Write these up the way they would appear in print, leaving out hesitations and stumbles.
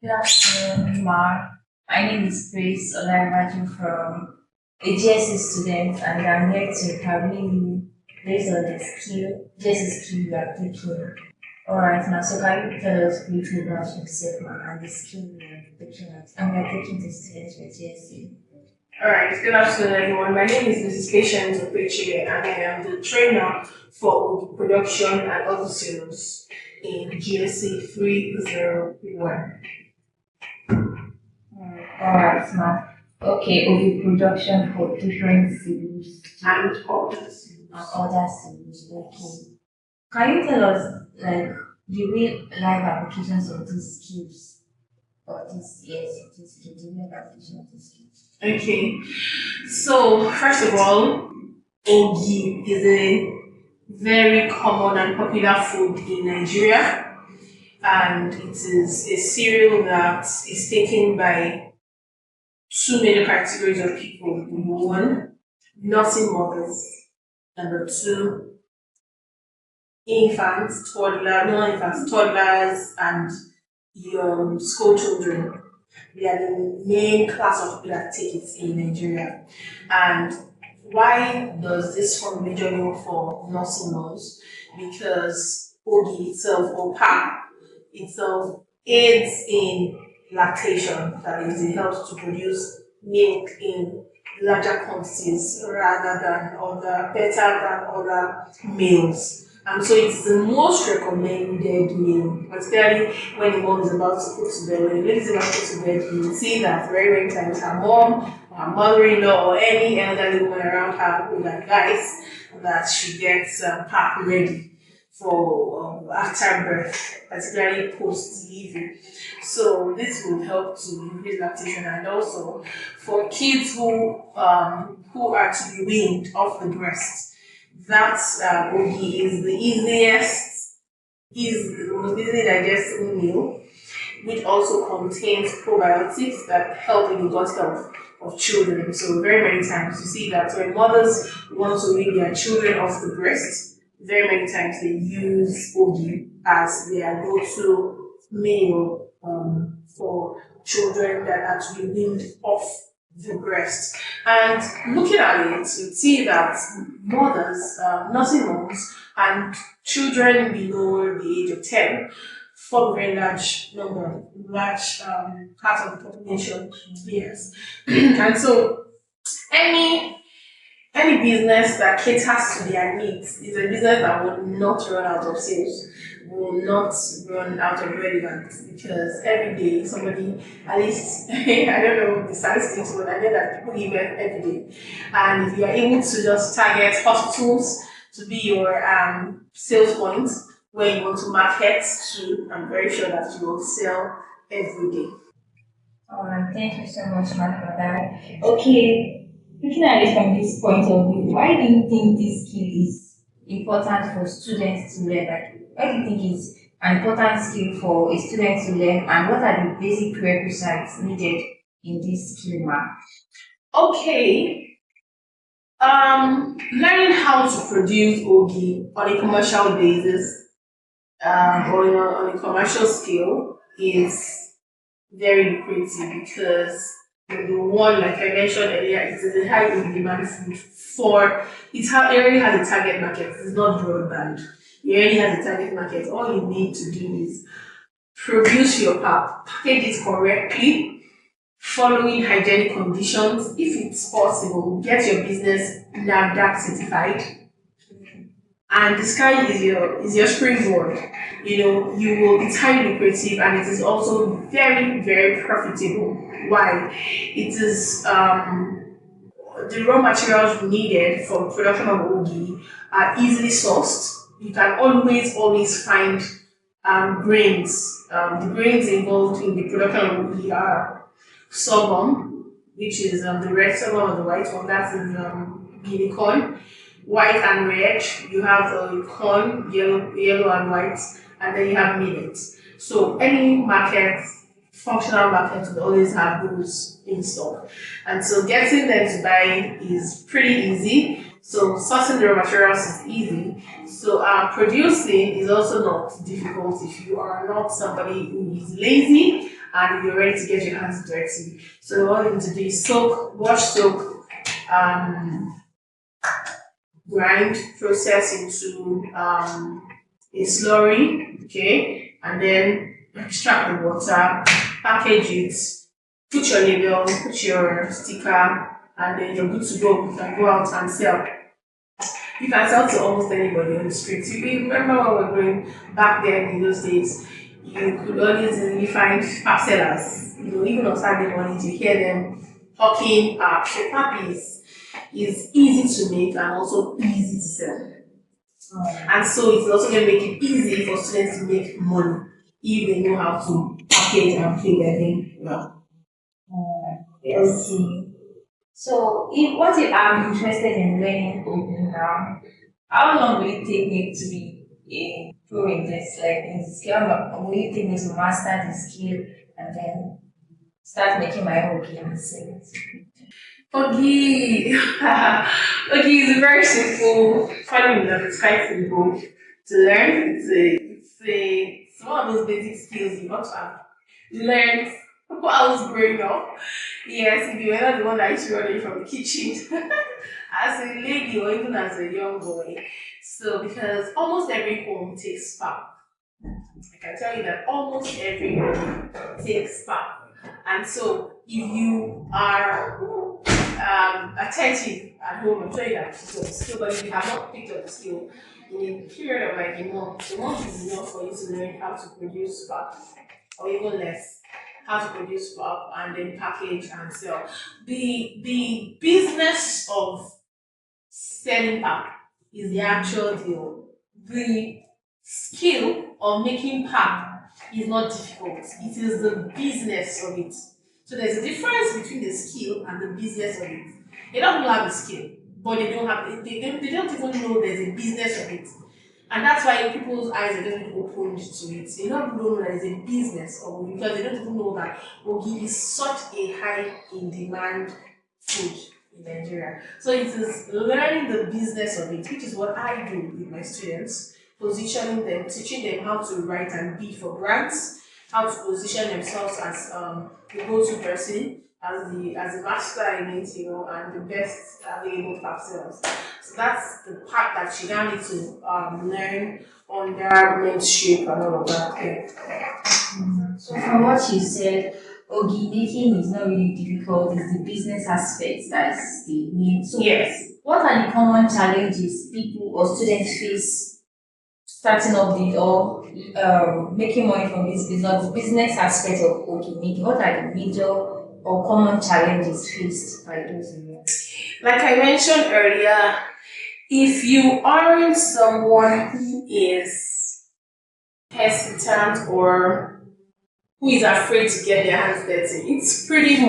Good afternoon, Mark. My name is Grace Olaiwaju from a GSC student, and I'm here to interview you based on the GSC skill you are taking. Alright, now, so can you tell us briefly about yourself, ma'am, and the skill you are taking and we are taking the students for GSC? Alright, good afternoon everyone. My name is Mrs. Patience Opechi and I am the trainer for production and other sales in GSC 301. Alright, ma'am. Okay, OV production for different cities And others. and other cities. Okay. Can you tell us, like, the real life applications of these skills? Or this, yes, this skills, the real application of these skills? Okay, so first of all, ogi is a very common and popular food in Nigeria, and it is a cereal that is taken by two major categories of people. Number one, nursing mothers. Number two, infants, not infants, toddlers, and young school children. They are the main class of people that take it in Nigeria. And why does this form majorly for nursing moms? Because ogi itself or pap itself aids in lactation, that is, it helps to produce milk in larger quantities rather than other better than other meals. And so it's the most recommended meal, particularly when the mom is about to put to bed. When the lady is about to put to bed, you will see that very many times her mom, or her mother-in-law, or any elderly woman around her would advise that she gets pap ready for after birth, particularly post delivery. So this will help to increase lactation, and also for kids who are to be weaned off the breast. That ogi is the is the most easily digestible meal, which also contains probiotics that help in the gut health of children. So very many times you see that when mothers want to wean their children off the breast, very many times they use ogi as their go-to meal for children that are to be weaned off the breast. And looking at it, you see that mothers, nursing moms, and children below the age of 10 form a very large part of the population. Yes. And so any any business that caters to their needs is a business that will not run out of sales, will not run out of relevance, because every day somebody, at least, I don't know the statistics, but I know that people give birth every day. And if you are able to just target hospitals to be your sales point where you want to market to, I'm very sure that you will sell every day. Alright, thank you so much, Mark, for that. Okay, looking at it from this point of view, why do you think this skill is important for students to learn? Like, why do you think it's an important skill for a student to learn, and what are the basic prerequisites needed in this skill, Mark? Okay, learning how to produce ogi on a commercial basis or on a commercial scale is very lucrative because the one, like I mentioned earlier, it is a high in demand food for it already has a target market. It's not broadband. It already has a target market. All you need to do is produce your pap, package it correctly, following hygienic conditions. If it's possible, get your business NAFDAC certified, and the sky is your springboard. You know, you will it's highly lucrative, and it is also very profitable. Why? It is the raw materials needed for production of ogi are easily sourced. You can always find grains. The grains involved in the production of ogi are sorghum, which is the red sorghum or the white one. That is guinea corn. White and red, you have corn, yellow and white, and then you have millet. So any market, functional market, will always have those in stock. And so getting them to buy is pretty easy. So sourcing the raw materials is easy. So producing is also not difficult if you are not somebody who is lazy and if you're ready to get your hands dirty. So all you need to do is soak, wash, soak, um, grind, process into a slurry, okay, and then extract the water, package it, put your label, put your sticker, and then you're good to go. You can go out and sell. You can sell to almost anybody on the street. You remember when we were going back there in those days, you could always easily find pap sellers. Even on Saturday mornings, you hear them hawking pap. So pap is easy to make and also easy to sell. And so it's also going to make it easy for students to make money if they know how to package and play their game well. Yes. Okay. So, if I'm interested in learning coding now, how long will it take me to be a pro in this? Like in the skill, will it take me to master the skill and then start making my own game and sell it? Okay. Okay, it's very simple. Funny enough, it's quite simple to learn. It's one of those basic skills you want to have learned while I was growing up. Yes, if you were not the one that used to run away from the kitchen as a lady or even as a young boy. So because almost every home takes pap. I can tell you that almost every home takes pap. And so if you are attentive at home, I'm sure you have picked up the skill, but if you have not picked up the skill in a period of like a month is enough for you to learn how to produce pap, or even less, how to produce pap and then package and sell. The business of selling pap is the actual deal. The skill of making pap is not difficult. It is the business of it. So there's a difference between the skill and the business of it. A lot of people have the skill, but they don't even know there's a business of it. And that's why people's eyes are just opened to it. A lot of people don't know that there's a business of it because they don't even know that ogi is such a high in demand food in Nigeria. So it is learning the business of it, which is what I do with my students, positioning them, teaching them how to write and bid for grants, how to position themselves as the go-to person, as the master in it, and the best available for ourselves. So that's the part that you now need to learn under mentorship and all of that. Yeah. So from what you said, ogi making is not really difficult, it's the business aspect that's the main. So Yes. what are the common challenges people or students face starting up the or making money from this business, the business aspect of ogi making? What are the major or common challenges faced by those in there? Like I mentioned earlier, if you aren't someone who is hesitant or who is afraid to get their hands dirty, it's pretty,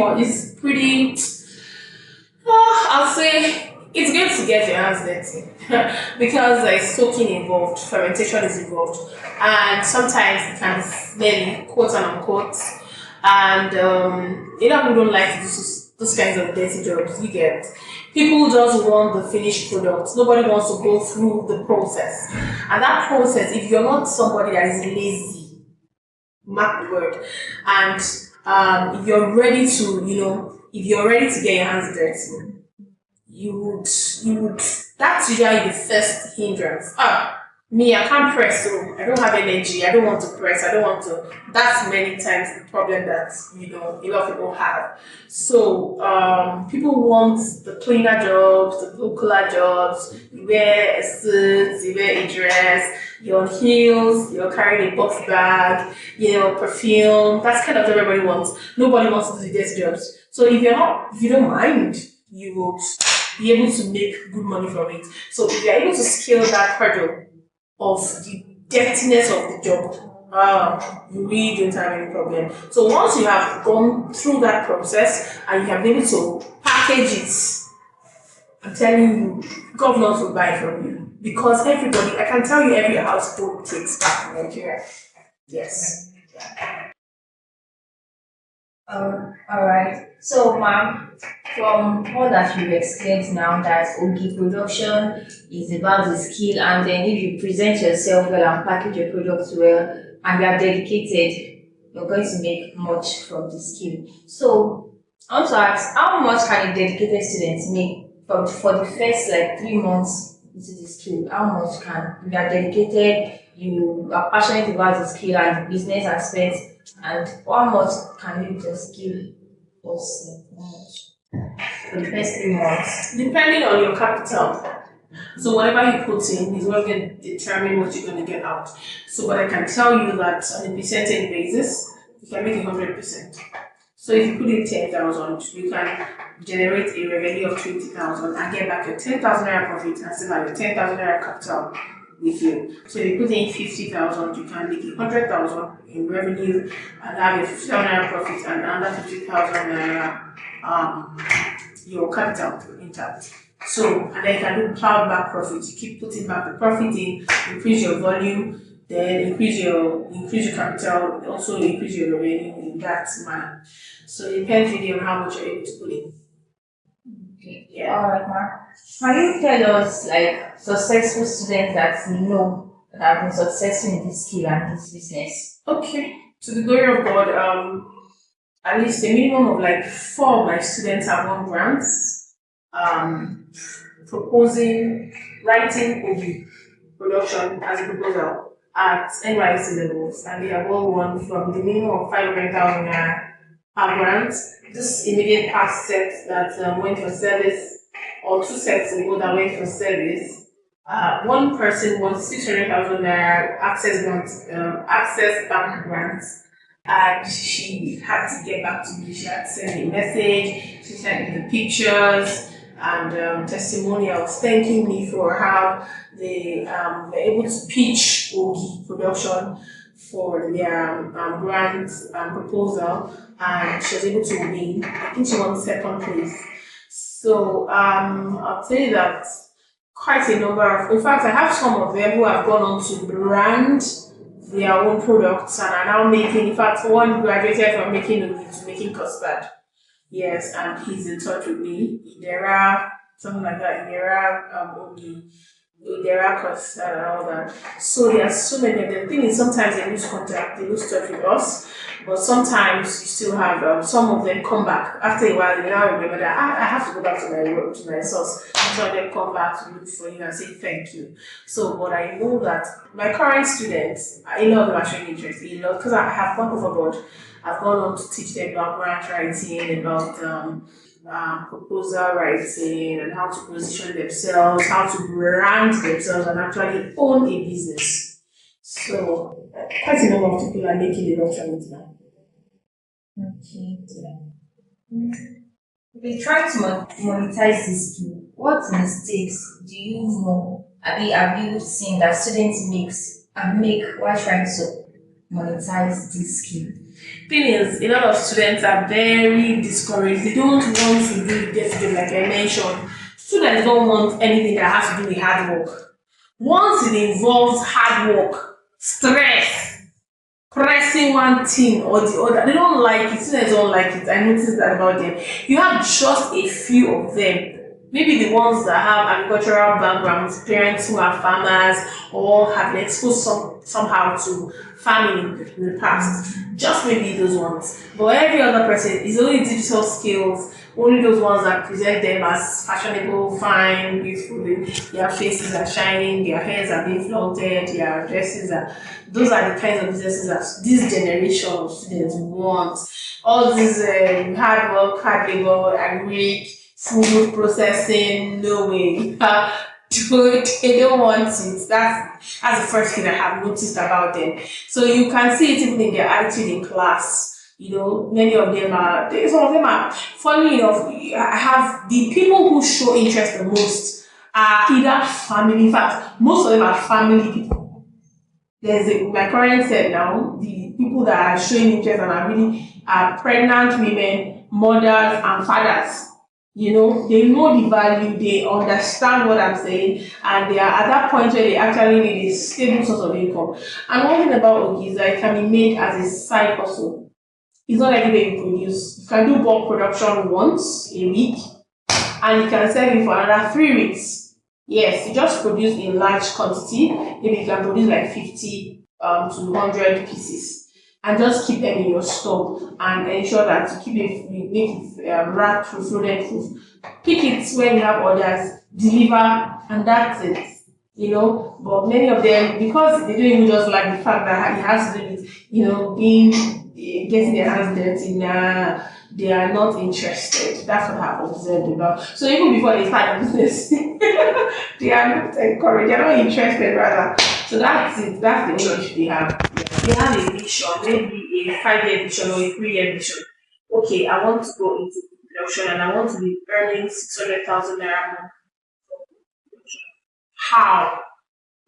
I'll say it's good to get your hands dirty because there's soaking involved, fermentation is involved, and sometimes it can be smelly, quote and unquote. And a lot of people don't like to do those kinds of dirty jobs. You get people just want the finished product. Nobody wants to go through the process, and that process, if you're not somebody that is lazy, mark the word, and if you're ready to, if you're ready to get your hands dirty, you would that's usually the first hindrance. Me, I can't press, so I don't have energy, I don't want to press, I don't want to. That's many times the problem that a lot of people have. So people want the cleaner jobs, the blue collar jobs. You wear a suit, you wear a dress, you're on heels, you're carrying a box bag, perfume. That's kind of what everybody wants. Nobody wants to do the dirty jobs. So if you don't mind, you will be able to make good money from it. So if you're able to scale that hurdle of the dirtiness of the job, you really don't have any problem. So once you have gone through that process and you have been able to package it, I'm telling you, governors will buy from you. Because I can tell you, every household takes back in Nigeria. Yes. All right. So, ma'am, from all that you've explained now, that ogi production is about the skill, and then if you present yourself well and package your products well, and you are dedicated, you're going to make much from the skill. So I want to ask, how much can a dedicated student make for the first like 3 months into the skill? How much can you are dedicated, you are passionate about the skill and the business aspect, and how much can you just give us like, how much for the first 3 months? Depending on your capital. So whatever you put in is what can determine what you're going to get out. So, but I can tell you that on a percentage basis, you can make 100%. So if you put in 10,000, you can generate a revenue of 20,000 and get back your 10,000 naira profit and still have your 10,000 naira capital with you. So if you put in 50,000, you can make 100,000 in revenue and have your 50,000 naira profit and another 50,000 naira your capital intact. So, and then you can do plowed back profit. You keep putting back the profit in, increase your volume, then increase your capital, also increase your revenue in that manner. So it depends really on how much you're able to put in. Okay. Yeah. All right, Mark. Can you tell us like successful students that we know that have been successful in this skill and this business? Okay. To the glory of God, at least a minimum of like 4 of my students have won grants, proposing, writing OB production as a proposal at NYC levels, and they have all won from the minimum of 500,000 naira per grant. This immediate past set that went for service, or 2 sets ago that went for service. One person won 600,000 naira access bank grants, and she had to get back to me. She had to send me a message. She sent me the pictures and testimonials thanking me for how they were able to pitch Ogi production for their grant proposal, and she was able to win. I think she won 2nd place. So I'll tell you that quite a number of, in fact, I have some of them who have gone on to brand their own products and are now making, in fact, one graduated from making Ogi to making custard. Yes, and he's in touch with me. There are something like that. There are Ogi, there are custard and all that. So there are so many of them. The thing is, sometimes they lose contact, they lose touch with us, but sometimes you still have some of them come back after a while. They now remember that I have to go back to my work, to my source. Some of them come back to look for you and say thank you. So, but I know that my current students, a lot of them are showing interest. Because I have gone overboard. I've gone on to teach them about grant writing, about proposal writing, and how to position themselves, how to brand themselves, and actually own a business. So, quite a number of people are making a lot from it now. Okay. If you try to monetize this skill, what mistakes do you know? Have you seen that students make while trying to monetize this skill? Thing is, a lot of students are very discouraged. They don't want to do it day like I mentioned. Students don't want anything that has to do with hard work. Once it involves hard work, stress, pressing one thing or the other, they don't like it. Students don't like it. I noticed that about them. You have just a few of them. Maybe the ones that have agricultural backgrounds, parents who are farmers or have been exposed somehow to farming in the past. Just maybe those ones. But every other person is only digital skills, only those ones that present them as fashionable, fine, beautiful. Their faces are shining, their hairs are being flaunted, their dresses are. Those are the kinds of businesses that this generation of students want. All these hard work, hard labor, agric, smooth processing, no way. They don't want it. That's the first thing I have noticed about them. So you can see it even in their attitude in class. Many of them some of them are, funny enough, I have the people who show interest the most are either family, in fact, most of them are family people. My current set now, the people that are showing interest and are really pregnant women, mothers and fathers. They know the value, they understand what I'm saying, and they are at that point where they actually need a stable source of income. And one thing about Ogi is that it can be made as a side hustle. It's not like they produce. You can do bulk production once a week, and you can sell it for another 3 weeks. Yes, you just produce in large quantity. Maybe you can produce like 50 to 100 pieces. and just keep them in your store and ensure that you keep it, you make it rat proof, rodent proof. Pick it when you have orders, deliver, and that's it. But many of them, because they don't even just like the fact that it has to do with, being getting their hands dirty, nah, they are not interested. That's what I've observed about. So even before they start the business, they are not encouraged, they are not interested rather. So that's it, that's the only issue they have. They have a vision, maybe a 5-year vision or a 3-year vision. Okay, I want to go into production and I want to be earning 600,000 naira a month. How?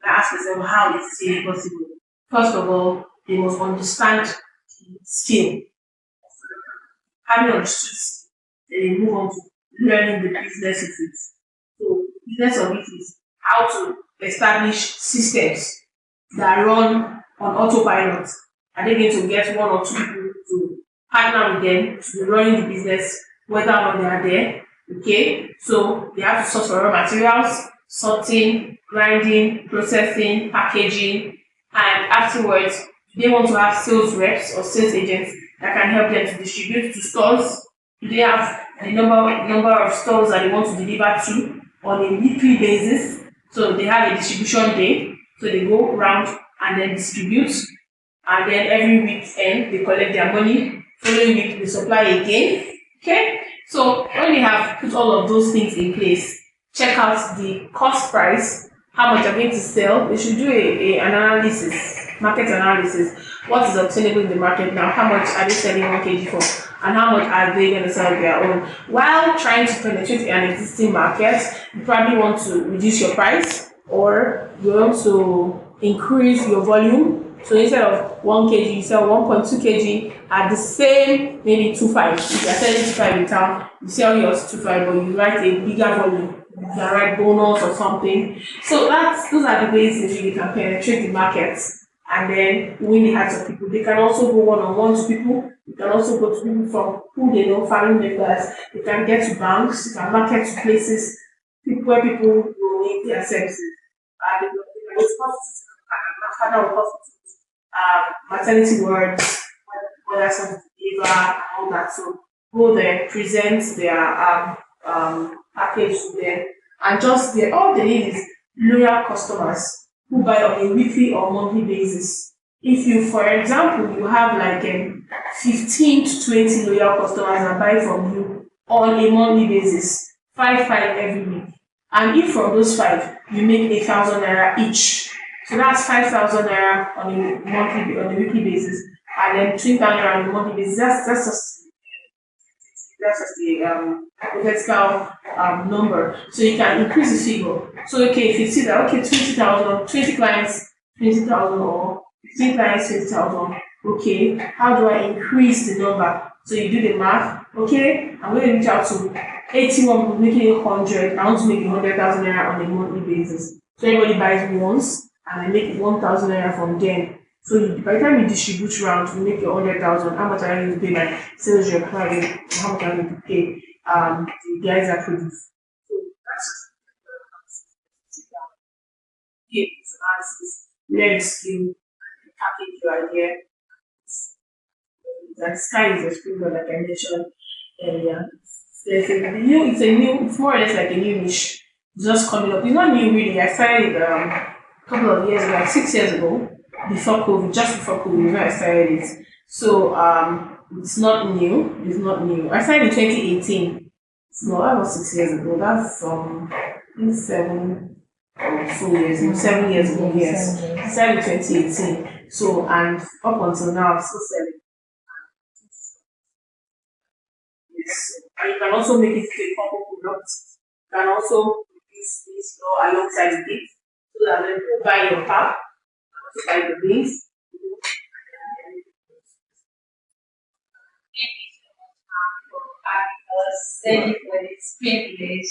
I ask myself, how is it possible? First of all, they must understand the skill. Having understood, then they move on to learning the business of it. So, business of it is how to establish systems that run on autopilot. Are they going to get one or two people to partner with them to be running the business, whether or not they are there? Okay, so they have to source for raw materials, sorting, grinding, processing, packaging, and afterwards, do they want to have sales reps or sales agents that can help them to distribute to stores? Do they have the number of stores that they want to deliver to on a weekly basis? So they have a distribution day, so they go around and then distribute, and then every weekend they collect their money. Following week they supply again. Okay, so when they have put all of those things in place, check out the cost price, how much are going to sell. They should do a analysis, market analysis. What is obtainable in the market now? How much are they selling 1 kg for? And how much are they going to sell their own? While trying to penetrate an existing market, you probably want to reduce your price or you want to increase your volume. So instead of 1 kg, you sell 1.2 kg at the same maybe 2.5. If you're selling 2.5 in town, you sell yours 2.5, but you write a bigger volume. You can write bonus or something. So those are the ways in which you can penetrate the market and then win the hearts of people. They can also go one-on-one to people. You can also go to people from who they know, family members. You can get to banks. You can market to places where people will need their services. They can go to hospitals, maternal hospitals, maternity wards, whether something to deliver, all that. So go there, present their package to them, and just all they need is loyal customers who buy on a weekly or monthly basis. If you, for example, you have like 15 to 20 loyal customers that buy from you on a monthly basis, five every week, and if from those five you make 8,000 naira each, so that's 5,000 naira on a weekly basis, and then 3,000 naira on a monthly basis. That's just the hypothetical number. So you can increase the figure. So okay, if you see that 20,000, 20 clients, 20,000, or 15 clients, 20,000. Okay, how do I increase the number? So you do the math. Okay, I'm going to reach out to 81 people making 100. I want to make 100,000 naira on a monthly basis. So everybody buys once, and I make 1,000 naira from them. So by the time you distribute round, you make your 100,000. How much are you going to pay my sales rep? How much are you going to pay the guys that produce? So that's just give analysis, learn skill, package your idea. That sky is a sprinkle, like I mentioned earlier. It's more or less like a new niche. It's just coming up. It's not new really. I started it a couple of years ago, like 6 years ago, before COVID, just before COVID, when I started it. So it's not new. It's not new. I started in 2018. No, that was 6 years ago. That's seven or 4 years ago, 7 years ago, yes. I started in 2018. So and up until now I'm still selling. Yes. And you can also make it a couple products. You can also produce this law alongside with it so that when people buy your pap, also buy the beans. Thank you so much, ma'am, for having us. Thank you for this privilege.